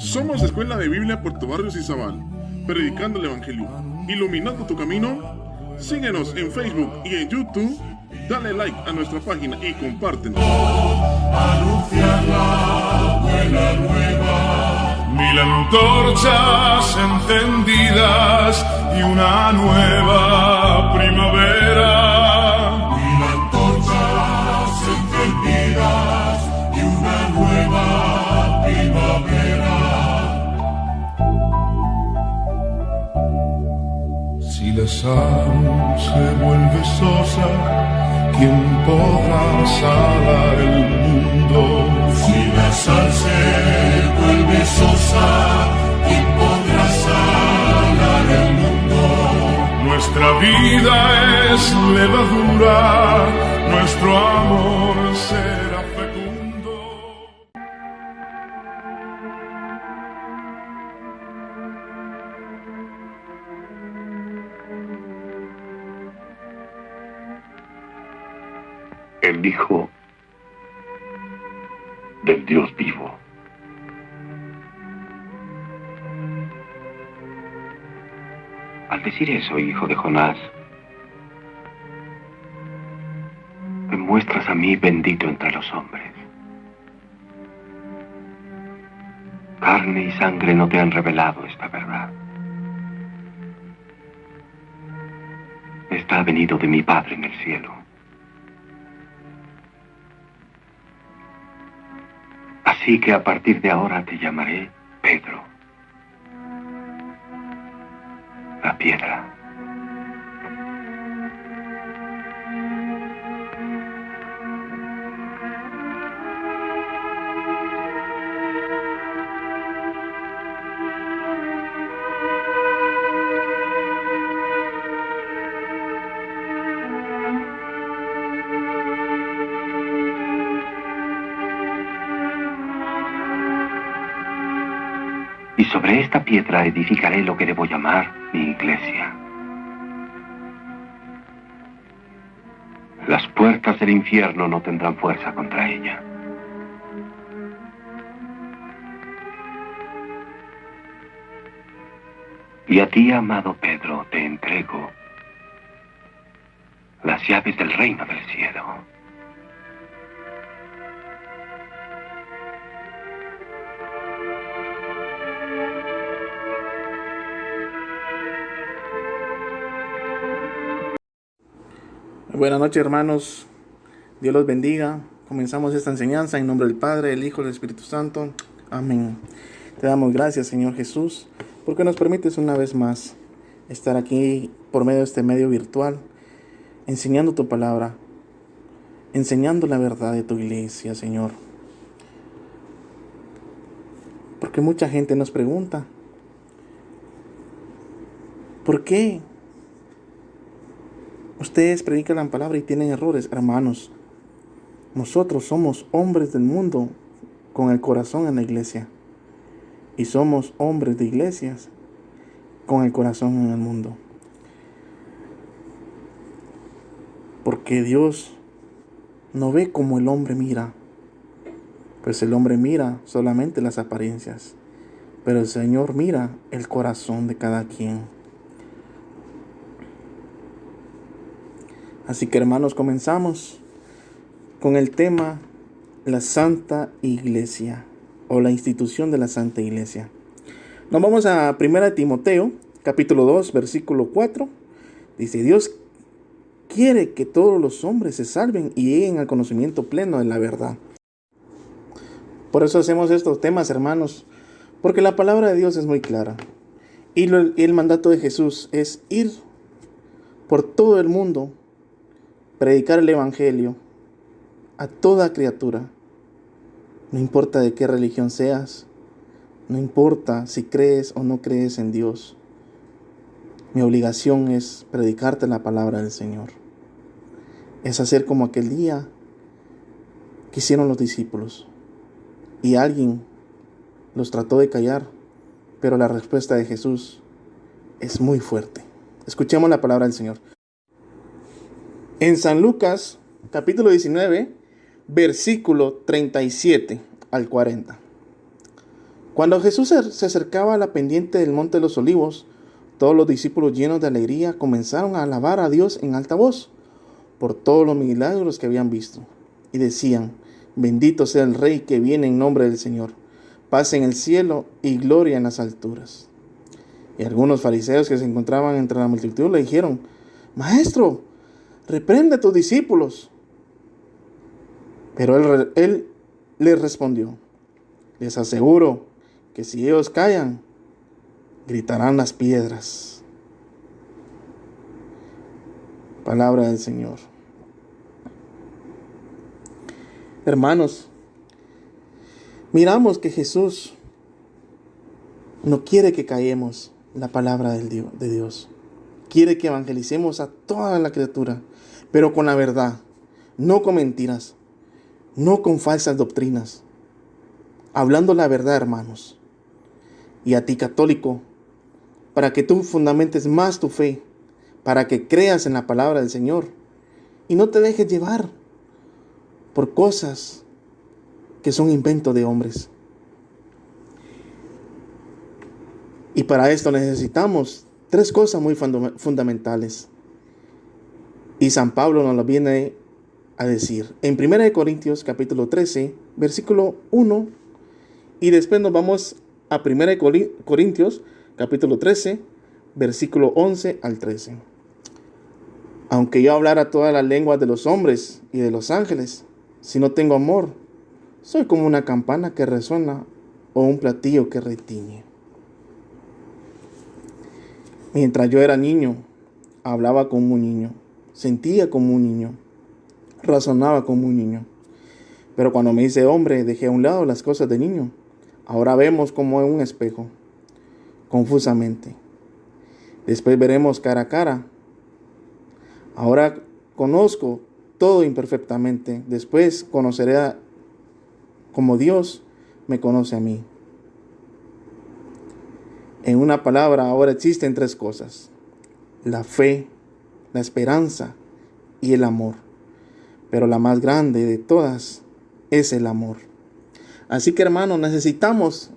Somos Escuela de Biblia Puerto Barrios y Zabal, predicando el Evangelio, iluminando tu camino. Síguenos en Facebook y en YouTube. Dale like a nuestra página y compártenos. Anunciar la buena nueva. 1000 antorchas encendidas y una nueva primavera. 1000 antorchas encendidas y una nueva primavera. Si la sal se vuelve sosa, ¿quién podrá salar el mundo? Si la sal se vuelve sosa, ¿quién podrá salar el mundo? Nuestra vida es levadura, nuestro amor será fecundo. El Hijo del Dios vivo. Al decir eso, hijo de Jonás, me muestras a mí bendito entre los hombres. Carne y sangre no te han revelado esta verdad. Esta ha venido de mi Padre en el cielo. Así que a partir de ahora te llamaré Pedro, la piedra. Y sobre esta piedra edificaré lo que debo llamar mi iglesia. Las puertas del infierno no tendrán fuerza contra ella. Y a ti, amado Pedro, te entrego las llaves del reino del cielo. Buenas noches, hermanos. Dios los bendiga. Comenzamos esta enseñanza en nombre del Padre, del Hijo y del Espíritu Santo. Amén. Te damos gracias, Señor Jesús, porque nos permites una vez más estar aquí por medio de este medio virtual, enseñando tu palabra, enseñando la verdad de tu iglesia, Señor. Porque mucha gente nos pregunta, ¿por qué ustedes predican la palabra y tienen errores? Hermanos, nosotros somos hombres del mundo con el corazón en la iglesia. Y somos hombres de iglesias con el corazón en el mundo. Porque Dios no ve como el hombre mira. Pues el hombre mira solamente las apariencias. Pero el Señor mira el corazón de cada quien. Así que, hermanos, comenzamos con el tema la Santa Iglesia o la institución de la Santa Iglesia. Nos vamos a 1 Timoteo, capítulo 2, versículo 4. Dice: Dios quiere que todos los hombres se salven y lleguen al conocimiento pleno de la verdad. Por eso hacemos estos temas, hermanos, porque la palabra de Dios es muy clara. Y el mandato de Jesús es ir por todo el mundo, predicar el Evangelio a toda criatura. No importa de qué religión seas, no importa si crees o no crees en Dios. Mi obligación es predicarte la palabra del Señor. Es hacer como aquel día que hicieron los discípulos. Y alguien los trató de callar, pero la respuesta de Jesús es muy fuerte. Escuchemos la palabra del Señor. En San Lucas, capítulo 19, versículo 37 al 40. Cuando Jesús se acercaba a la pendiente del Monte de los Olivos, todos los discípulos llenos de alegría comenzaron a alabar a Dios en alta voz por todos los milagros que habían visto. Y decían: bendito sea el Rey que viene en nombre del Señor, paz en el cielo y gloria en las alturas. Y algunos fariseos que se encontraban entre la multitud le dijeron: Maestro, reprende a tus discípulos. Pero él les respondió: les aseguro que si ellos callan, gritarán las piedras. Palabra del Señor. Hermanos, miramos que Jesús no quiere que callemos la palabra de Dios. Quiere que evangelicemos a toda la criatura, pero con la verdad, no con mentiras, no con falsas doctrinas. Hablando la verdad, hermanos. Y a ti, católico, para que tú fundamentes más tu fe, para que creas en la palabra del Señor y no te dejes llevar por cosas que son invento de hombres. Y para esto necesitamos 3 cosas muy fundamentales. Y San Pablo nos lo viene a decir en 1 Corintios capítulo 13, versículo 1, y después nos vamos a 1 Corintios capítulo 13, versículo 11 al 13. Aunque yo hablara todas las lenguas de los hombres y de los ángeles, si no tengo amor, soy como una campana que resuena o un platillo que retiñe. Mientras yo era niño, hablaba como un niño, sentía como un niño, razonaba como un niño. Pero cuando me hice hombre, dejé a un lado las cosas de niño. Ahora vemos como en un espejo, confusamente. Después veremos cara a cara. Ahora conozco todo imperfectamente. Después conoceré como Dios me conoce a mí. En una palabra, ahora existen 3 cosas: la fe, la esperanza y el amor. Pero la más grande de todas es el amor. Así que, hermanos, necesitamos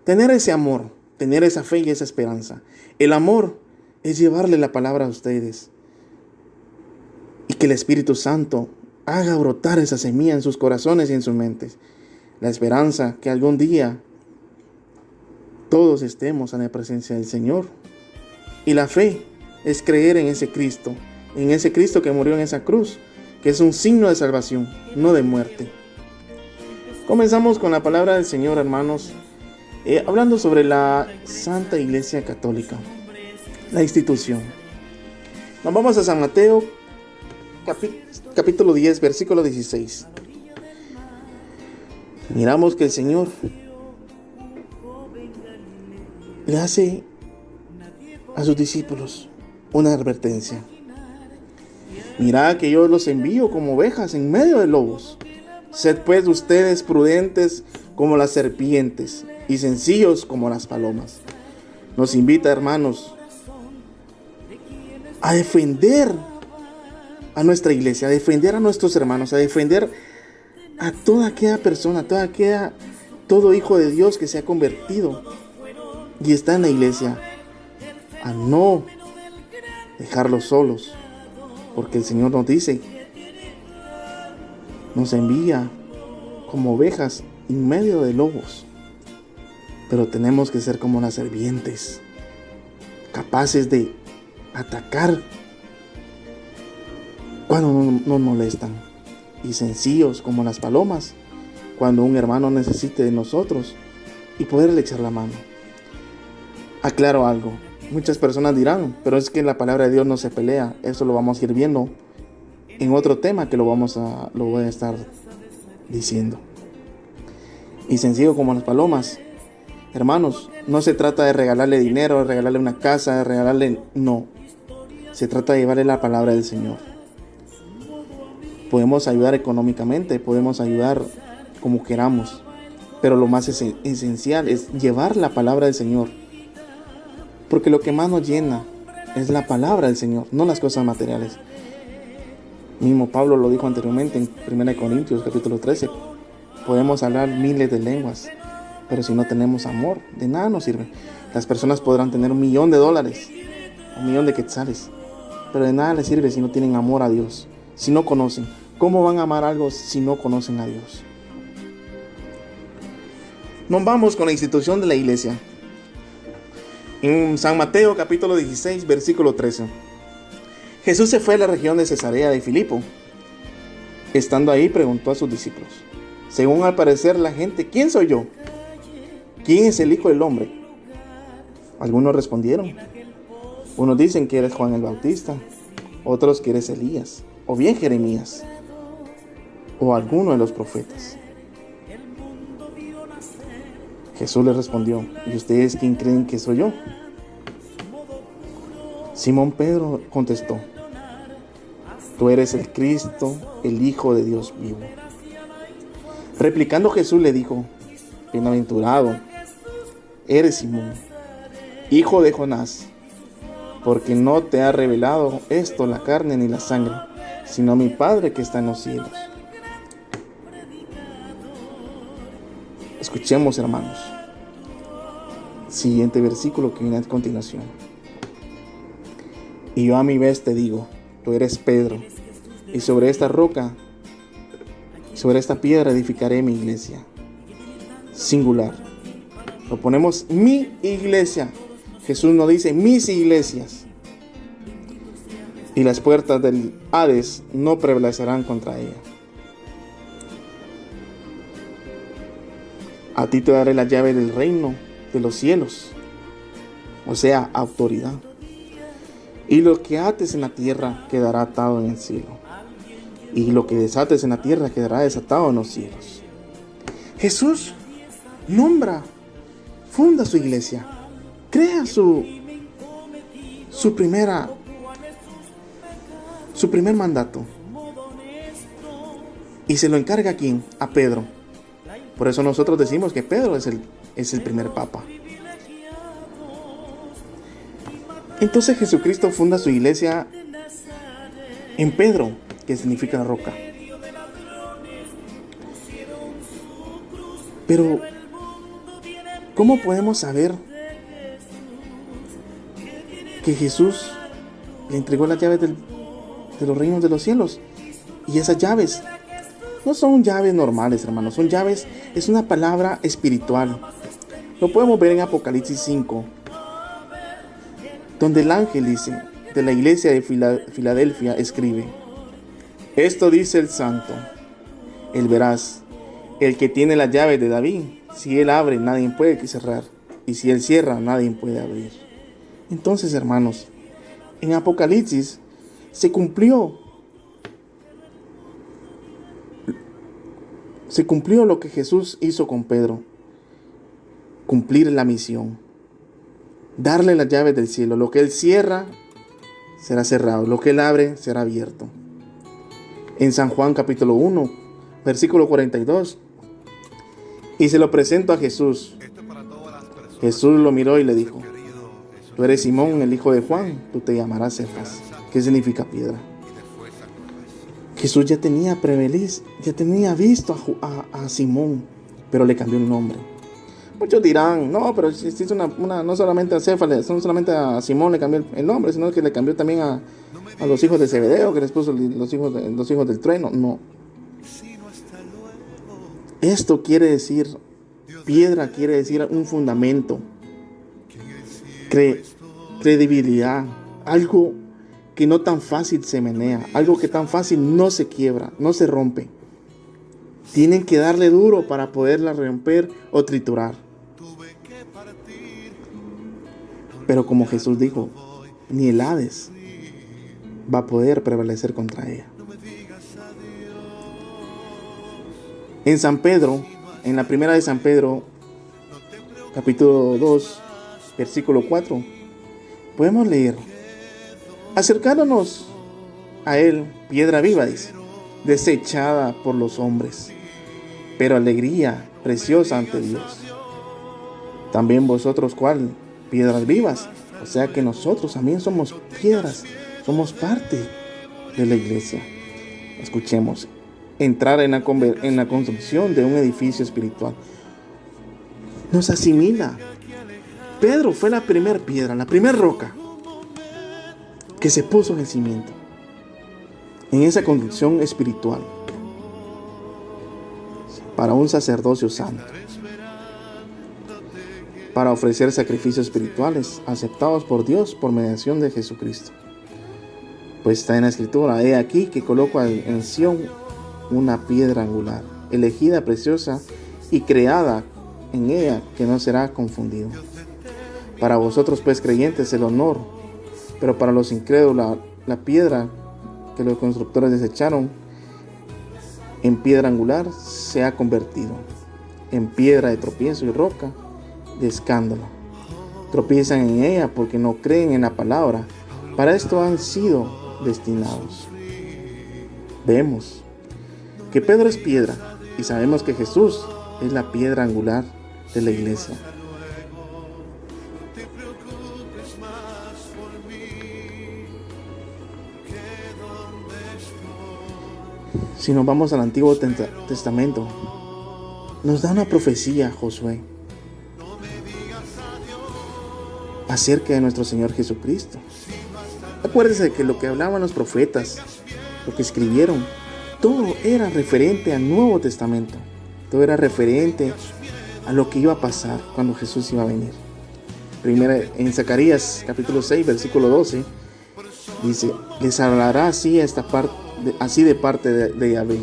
tener ese amor, tener esa fe y esa esperanza. El amor es llevarle la palabra a ustedes y que el Espíritu Santo haga brotar esa semilla en sus corazones y en sus mentes. La esperanza que algún día todos estemos en la presencia del Señor. Y la fe es creer en ese Cristo que murió en esa cruz, que es un signo de salvación, no de muerte. Comenzamos con la palabra del Señor, hermanos, hablando sobre la Santa Iglesia Católica, la institución. Nos vamos a San Mateo, capítulo 10, versículo 16. Miramos que el Señor le hace a sus discípulos una advertencia. Mirad que yo los envío como ovejas en medio de lobos. Sed pues ustedes prudentes como las serpientes y sencillos como las palomas. Nos invita, hermanos, a defender a nuestra iglesia, a defender a nuestros hermanos, a defender a toda aquella persona, todo hijo de Dios que se ha convertido y está en la iglesia, a no dejarlos solos, porque el Señor nos dice, nos envía como ovejas en medio de lobos, pero tenemos que ser como las serpientes, capaces de atacar cuando nos molestan, y sencillos como las palomas cuando un hermano necesite de nosotros y poderle echar la mano. Aclaro algo, muchas personas dirán, pero es que la palabra de Dios no se pelea. Eso lo vamos a ir viendo en otro tema que lo voy a estar diciendo. Y sencillo como las palomas, hermanos, no se trata de regalarle dinero, de regalarle una casa, de regalarle, no. Se trata de llevarle la palabra del Señor. Podemos ayudar económicamente, podemos ayudar como queramos, pero lo más esencial es llevar la palabra del Señor. Porque lo que más nos llena es la palabra del Señor, no las cosas materiales. Mismo Pablo lo dijo anteriormente en 1 Corintios capítulo 13. Podemos hablar miles de lenguas, Pero si no tenemos amor, de nada nos sirve. Las personas podrán tener $1,000,000, $1,000,000 de quetzales, pero de nada les sirve si no tienen amor a Dios, si no conocen. ¿Cómo van a amar algo si no conocen a Dios? Nos vamos con la institución de la iglesia. En San Mateo capítulo 16, versículo 13. Jesús se fue a la región de Cesarea de Filipo. Estando ahí, preguntó a sus discípulos, según al parecer la gente, ¿quién soy yo? ¿Quién es el Hijo del Hombre? Algunos respondieron, unos dicen que eres Juan el Bautista, otros que eres Elías, o bien Jeremías, o alguno de los profetas. Jesús les respondió, ¿y ustedes quién creen que soy yo? Simón Pedro contestó, tú eres el Cristo, el Hijo de Dios vivo. Replicando Jesús le dijo, bienaventurado eres Simón, hijo de Jonás, porque no te ha revelado esto la carne ni la sangre, sino mi Padre que está en los cielos. Escuchemos, hermanos, siguiente versículo que viene a continuación. Y yo a mi vez te digo, tú eres Pedro, y sobre esta roca, sobre esta piedra edificaré mi iglesia. Singular. Lo ponemos mi iglesia. Jesús no dice mis iglesias. Y las puertas del Hades no prevalecerán contra ella. A ti te daré la llave del reino de los cielos. O sea, autoridad. Y lo que ates en la tierra quedará atado en el cielo. Y lo que desates en la tierra quedará desatado en los cielos. Jesús funda su iglesia. Crea su primer mandato. Y se lo encarga ¿a quién? A Pedro. Por eso nosotros decimos que Pedro es el primer papa. Entonces Jesucristo funda su iglesia en Pedro, que significa roca. Pero, ¿cómo podemos saber que Jesús le entregó las llaves de los reinos de los cielos? Y esas llaves no son llaves normales, hermanos, son llaves, es una palabra espiritual. Lo podemos ver en Apocalipsis 5, donde el ángel dice, de la iglesia de Filadelfia escribe, esto dice el santo, el veraz, el que tiene las llaves de David, si él abre nadie puede cerrar, y si él cierra nadie puede abrir. Entonces, hermanos, en Apocalipsis se cumplió lo que Jesús hizo con Pedro, cumplir la misión, darle las llaves del cielo. Lo que él cierra será cerrado, lo que él abre será abierto. En San Juan capítulo 1, versículo 42, y se lo presento a Jesús. Jesús lo miró y le dijo, tú eres Simón, el hijo de Juan, tú te llamarás Cefas, que significa piedra. Jesús ya tenía visto a Simón, pero le cambió el nombre. Muchos dirán, no, pero si es no solamente a Cefas, no solamente a Simón le cambió el nombre, sino que le cambió también a los hijos de Zebedeo, que les puso los hijos del trueno. No. Esto quiere decir, piedra quiere decir un fundamento, credibilidad, algo que no tan fácil se menea, algo que tan fácil no se quiebra, no se rompe. Tienen que darle duro para poderla romper o triturar. Pero como Jesús dijo, ni el Hades va a poder prevalecer contra ella. En San Pedro, en la primera de San Pedro, capítulo 2, versículo 4, podemos leer, acercándonos a él, piedra viva, dice, desechada por los hombres, pero alegría preciosa ante Dios. También vosotros, ¿cuál? Piedras vivas. O sea que nosotros también somos piedras, somos parte de la iglesia. Escuchemos, entrar en la construcción de un edificio espiritual. nos asimila. Pedro fue la primera piedra, la primera roca que se puso en el cimiento, en esa construcción espiritual, para un sacerdocio santo, para ofrecer sacrificios espirituales aceptados por Dios por mediación de Jesucristo. Pues está en la Escritura: he aquí que coloco en Sión una piedra angular, elegida, preciosa y creada en ella, que no será confundido. Para vosotros pues, creyentes, el honor, pero para los incrédulos la piedra que los constructores desecharon en piedra angular se ha convertido en piedra de tropiezo y roca de escándalo. Tropiezan en ella porque no creen en la palabra. Para esto han sido destinados. Vemos que Pedro es piedra y sabemos que Jesús es la piedra angular de la iglesia. Si nos vamos al Antiguo Testamento, nos da una profecía Josué acerca de nuestro Señor Jesucristo. Acuérdense que lo que hablaban los profetas, lo que escribieron, todo era referente al Nuevo Testamento. Todo era referente a lo que iba a pasar cuando Jesús iba a venir. Primero, en Zacarías capítulo 6, versículo 12, dice: les hablará así de parte de Yahvé,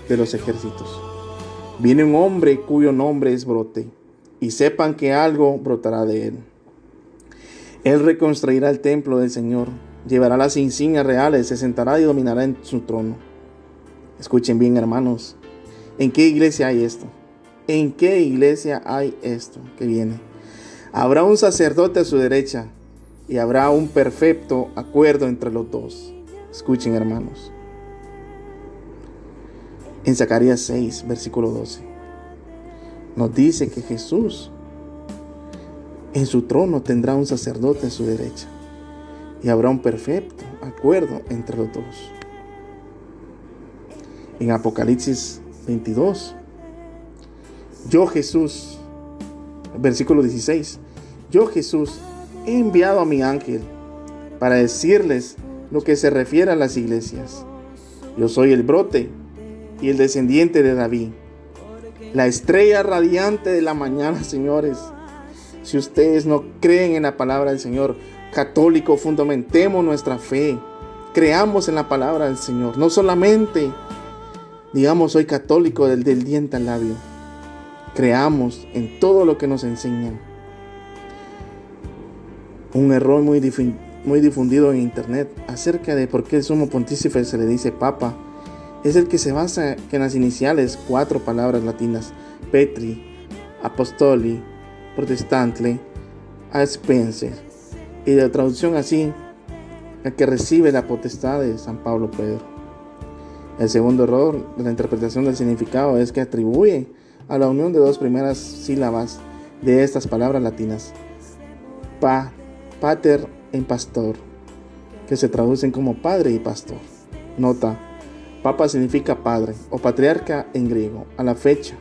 de los ejércitos. Viene un hombre cuyo nombre es Brote, y sepan que algo brotará de él. Él reconstruirá el templo del Señor, llevará las insignias reales, se sentará y dominará en su trono. Escuchen bien, hermanos, ¿en qué iglesia hay esto? ¿En qué iglesia hay esto que viene? Habrá un sacerdote a su derecha y habrá un perfecto acuerdo entre los dos. Escuchen, hermanos. En Zacarías 6, versículo 12, nos dice que Jesús en su trono tendrá un sacerdote a su derecha y habrá un perfecto acuerdo entre los dos. En Apocalipsis 22, yo Jesús, versículo 16, yo Jesús he enviado a mi ángel para decirles lo que se refiere a las iglesias. Yo soy el brote y el descendiente de David, la estrella radiante de la mañana, señores. Si ustedes no creen en la palabra del Señor, católico, fundamentemos nuestra fe. Creamos en la palabra del Señor. No solamente digamos soy católico del diente al labio. Creamos en todo lo que nos enseñan. Un error muy difundido en internet acerca de por qué el sumo pontífice se le dice papa es el que se basa en las iniciales 4 palabras latinas: Petri, Apostoli, Protestante, Aspenser, y de traducción así: el que recibe la potestad de San Pablo Pedro. El segundo error de la interpretación del significado es que atribuye a la unión de 2 primeras sílabas de estas palabras latinas, pater en pastor, que se traducen como padre y pastor. Nota: papa significa padre o patriarca en griego, a la fecha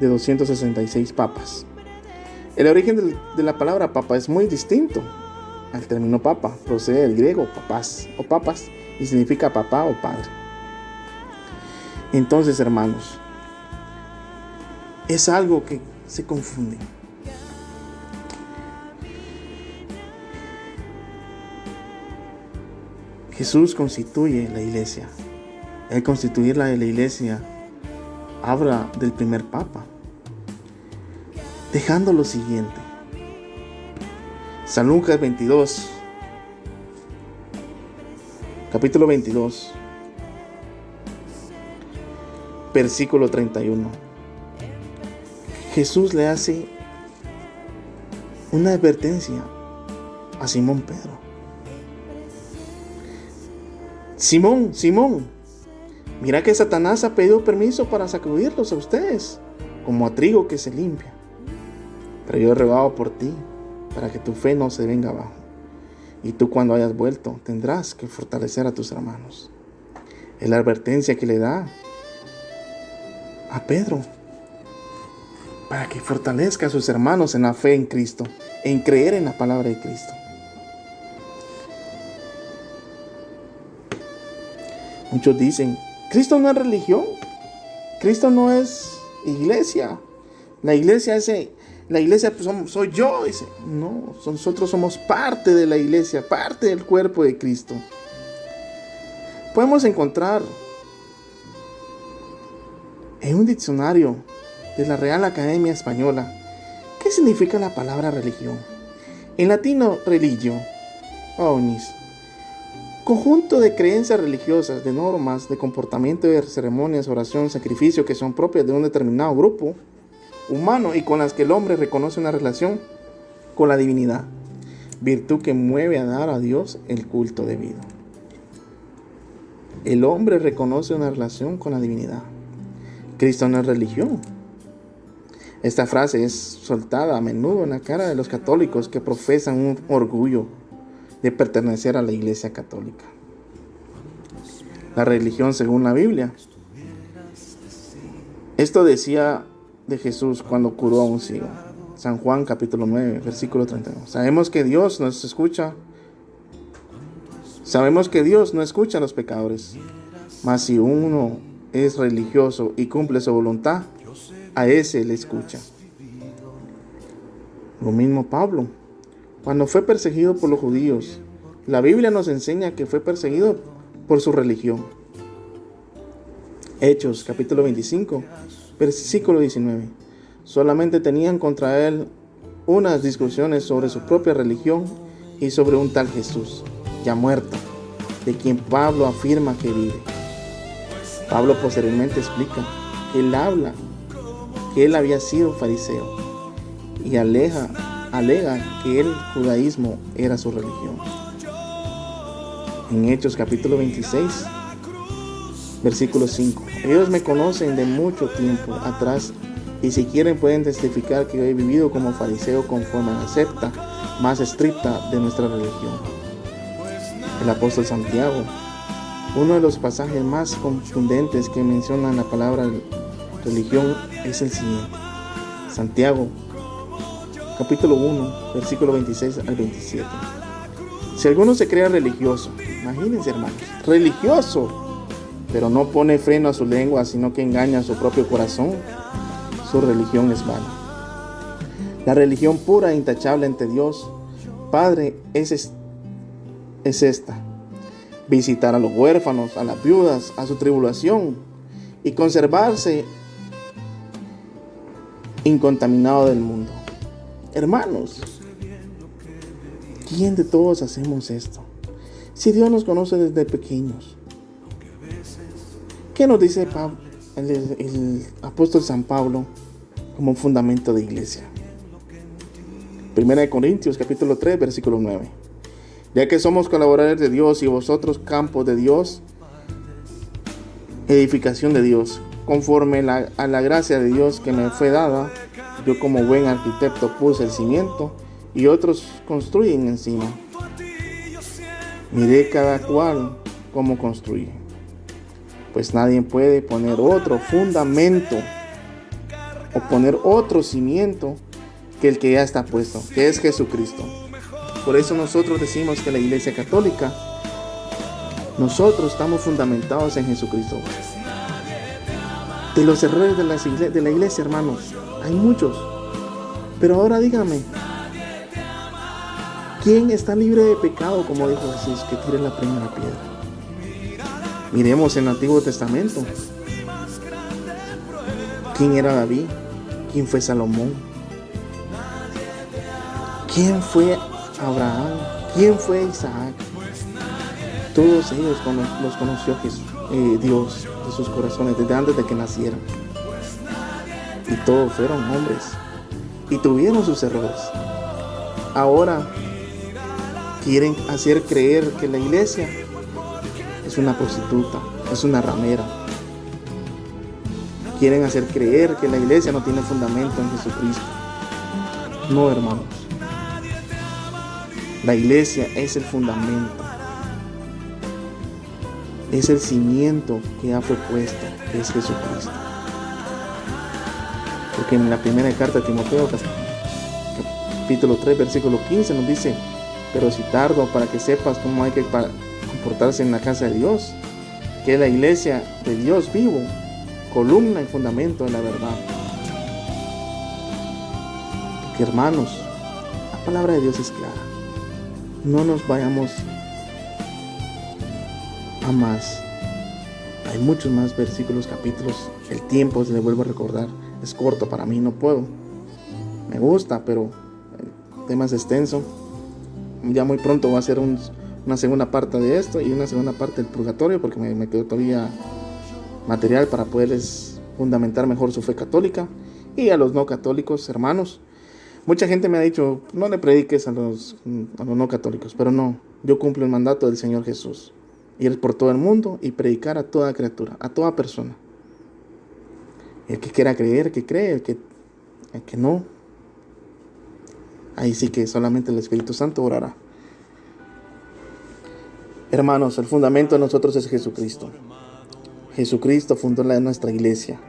de 266 papas. El origen de la palabra papa es muy distinto al término papa. Procede del griego papás o papas y significa papá o padre. Entonces, hermanos, es algo que se confunde. Jesús constituye la iglesia. El constituir la iglesia habla del primer papa, dejando lo siguiente: San Lucas 22, capítulo 22, versículo 31. Jesús le hace una advertencia a Simón Pedro. Simón, Simón, mira que Satanás ha pedido permiso para sacudirlos a ustedes, como a trigo que se limpia. Pero yo he rogado por ti, para que tu fe no se venga abajo. Y tú, cuando hayas vuelto, tendrás que fortalecer a tus hermanos. Es la advertencia que le da a Pedro. para que fortalezca a sus hermanos en la fe en Cristo, en creer en la palabra de Cristo. Muchos dicen, Cristo no es religión, Cristo no es iglesia, la iglesia soy yo. Dice, no, nosotros somos parte de la iglesia, parte del cuerpo de Cristo. Podemos encontrar en un diccionario de la Real Academia Española qué significa la palabra religión. En latino, religio, omnis, conjunto de creencias religiosas, de normas, de comportamiento, de ceremonias, oración, sacrificio que son propias de un determinado grupo humano y con las que el hombre reconoce una relación con la divinidad, virtud que mueve a dar a Dios el culto debido. El hombre reconoce una relación con la divinidad. Cristo no es religión. Esta frase es soltada a menudo en la cara de los católicos que profesan un orgullo de pertenecer a la Iglesia Católica. La religión según la Biblia. Esto decía de Jesús cuando curó a un ciego. San Juan capítulo 9, versículo 31. Sabemos que Dios no escucha a los pecadores, mas si uno es religioso y cumple su voluntad, a ese le escucha. Lo mismo Pablo, cuando fue perseguido por los judíos, la Biblia nos enseña que fue perseguido por su religión. Hechos capítulo 25, versículo 19. Solamente tenían contra él unas discusiones sobre su propia religión y sobre un tal Jesús, ya muerto, de quien Pablo afirma que vive. Pablo posteriormente explica que él había sido fariseo y alega que el judaísmo era su religión. En Hechos capítulo 26, versículo 5. Ellos me conocen de mucho tiempo atrás y si quieren pueden testificar que yo he vivido como fariseo conforme a la secta más estricta de nuestra religión. El apóstol Santiago, uno de los pasajes más contundentes que mencionan la palabra religión es el siguiente. Santiago, capítulo 1, versículo 26 al 27. Si alguno se crea religioso, imagínense hermanos, religioso, pero no pone freno a su lengua, sino que engaña a su propio corazón, su religión es vana. La religión pura e intachable ante Dios Padre es esta: visitar a los huérfanos, a las viudas, a su tribulación y conservarse incontaminado del mundo. Hermanos, ¿quién de todos hacemos esto? Si Dios nos conoce desde pequeños, ¿qué nos dice el apóstol San Pablo como fundamento de iglesia? 1 Corintios capítulo 3, versículo 9. Ya que somos colaboradores de Dios y vosotros campos de Dios, edificación de Dios, conforme a la gracia de Dios que me fue dada, yo como buen arquitecto puse el cimiento y otros construyen encima. Miré cada cual cómo construye, pues nadie puede poner otro fundamento o poner otro cimiento que el que ya está puesto, que es Jesucristo. Por eso nosotros decimos que la Iglesia Católica, nosotros estamos fundamentados en Jesucristo. De los errores de la iglesia, hermanos, hay muchos. Pero ahora dígame, ¿quién está libre de pecado, como dijo Jesús, que tire la primera piedra? Miremos en el Antiguo Testamento. ¿Quién era David? ¿Quién fue Salomón? ¿Quién fue Abraham? ¿Quién fue Isaac? Todos ellos los conoció Dios de sus corazones desde antes de que nacieran. Y todos fueron hombres y tuvieron sus errores. Ahora quieren hacer creer que la iglesia es una prostituta, es una ramera. Quieren hacer creer que la iglesia no tiene fundamento en Jesucristo. No, hermanos. La iglesia es el fundamento. Es el cimiento que ya fue puesto, que es Jesucristo. Porque en la primera carta de Timoteo, capítulo 3, versículo 15, nos dice: pero si tardo para que sepas cómo hay que comportarse en la casa de Dios, que es la iglesia de Dios vivo, columna y fundamento de la verdad. Porque, hermanos, la palabra de Dios es clara. No nos vayamos a más. Hay muchos más versículos, capítulos. El tiempo, se le vuelvo a recordar, es corto para mí, no puedo. Me gusta, pero el tema es extenso. Ya muy pronto va a ser una segunda parte de esto y una segunda parte del purgatorio, porque me quedó todavía material para poderles fundamentar mejor su fe católica. Y a los no católicos, hermanos, mucha gente me ha dicho: no le prediques a los no católicos. Pero no, yo cumplo el mandato del Señor Jesús: ir por todo el mundo y predicar a toda criatura, a toda persona. El que quiera creer, que cree; el que no, ahí sí que solamente el Espíritu Santo orará. Hermanos, el fundamento de nosotros es Jesucristo. Jesucristo fundó nuestra iglesia.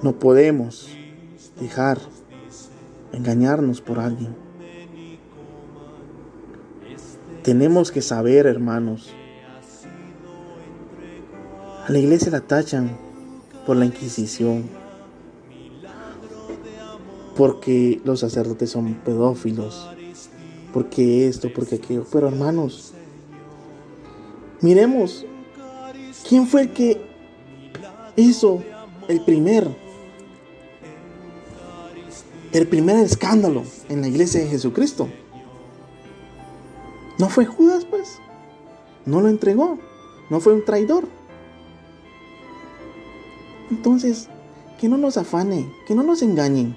No podemos dejar engañarnos por alguien. Tenemos que saber, hermanos, a la iglesia la tachan por la Inquisición, porque los sacerdotes son pedófilos, porque esto, porque aquello. Pero, hermanos, miremos quién fue el que hizo el primer escándalo en la iglesia de Jesucristo. No fue Judas, pues. No lo entregó. No fue un traidor. Entonces, que no nos afane, que no nos engañen,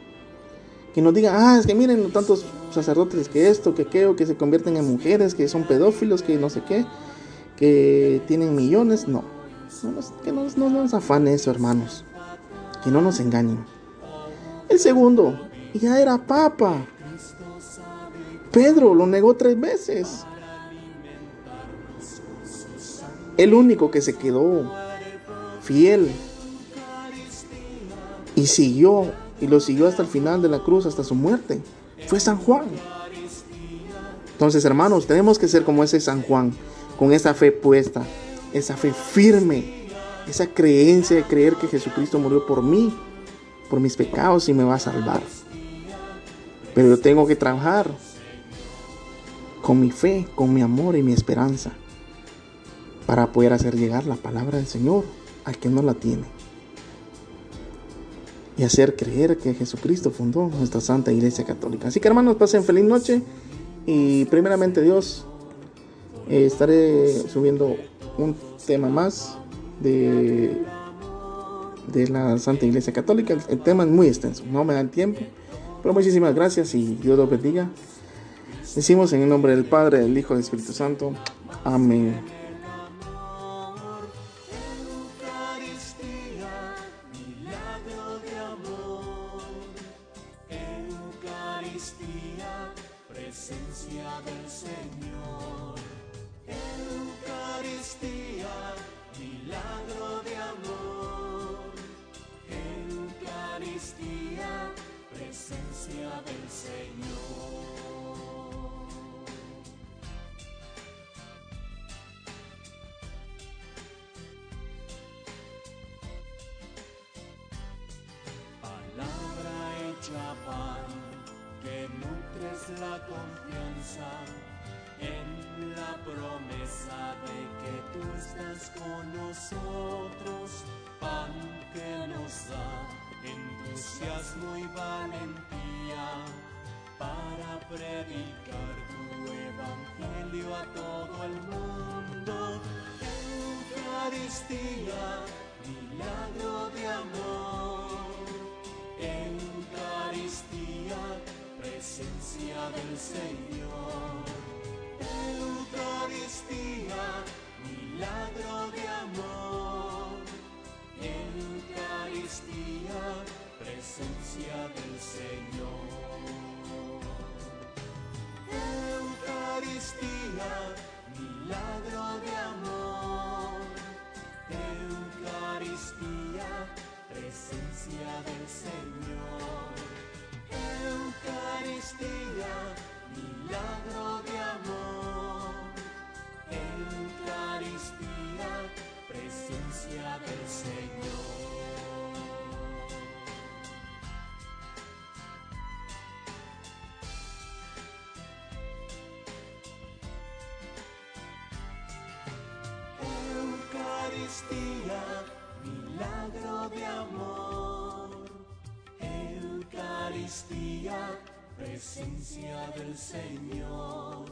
que nos digan: es que miren tantos sacerdotes, que esto, que aquello, que se convierten en mujeres, que son pedófilos, que no sé qué, que tienen millones. No nos afane eso, hermanos. Que no nos engañen. El segundo ya era papa. Pedro lo negó 3 veces. El único que se quedó fiel y lo siguió hasta el final de la cruz, hasta su muerte, fue San Juan. Entonces, hermanos, tenemos que ser como ese San Juan, con esa fe puesta, esa fe firme, esa creencia de creer que Jesucristo murió por mí, por mis pecados, y me va a salvar. Pero yo tengo que trabajar con mi fe, con mi amor y mi esperanza, para poder hacer llegar la palabra del Señor al que no la tiene, y hacer creer que Jesucristo fundó nuestra Santa Iglesia Católica. Así que, hermanos, pasen feliz noche, y primeramente Dios, estaré subiendo un tema más de la Santa Iglesia Católica. El tema es muy extenso, no me da el tiempo, pero muchísimas gracias y Dios los bendiga. Decimos en el nombre del Padre, del Hijo y del Espíritu Santo. Amén. Presencia del Señor, Eucaristía, milagro de amor, Eucaristía, presencia del Señor. Palabra hecha pan, que nutres la confianza en la promesa de que tú estás con nosotros, pan que nos da entusiasmo y valentía para predicar tu evangelio a todo el mundo. Eucaristía, milagro de amor, Eucaristía, presencia del Señor, Eucaristía, milagro de amor, Eucaristía, presencia del Señor, Eucaristía, milagro de amor. presencia del Señor. Eucaristía, milagro de amor. Eucaristía, presencia del Señor.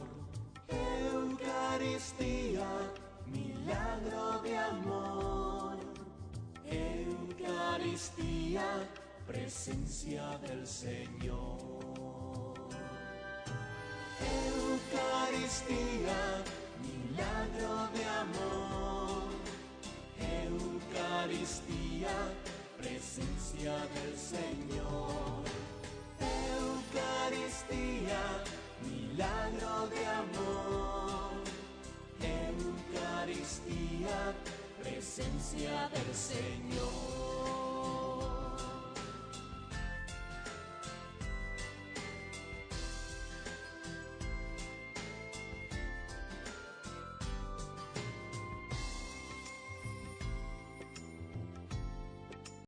Eucaristía, milagro de amor. Eucaristía, presencia del Señor. Eucaristía, milagro de amor. Eucaristía, presencia del Señor. Eucaristía, milagro de amor. Eucaristía, presencia del Señor.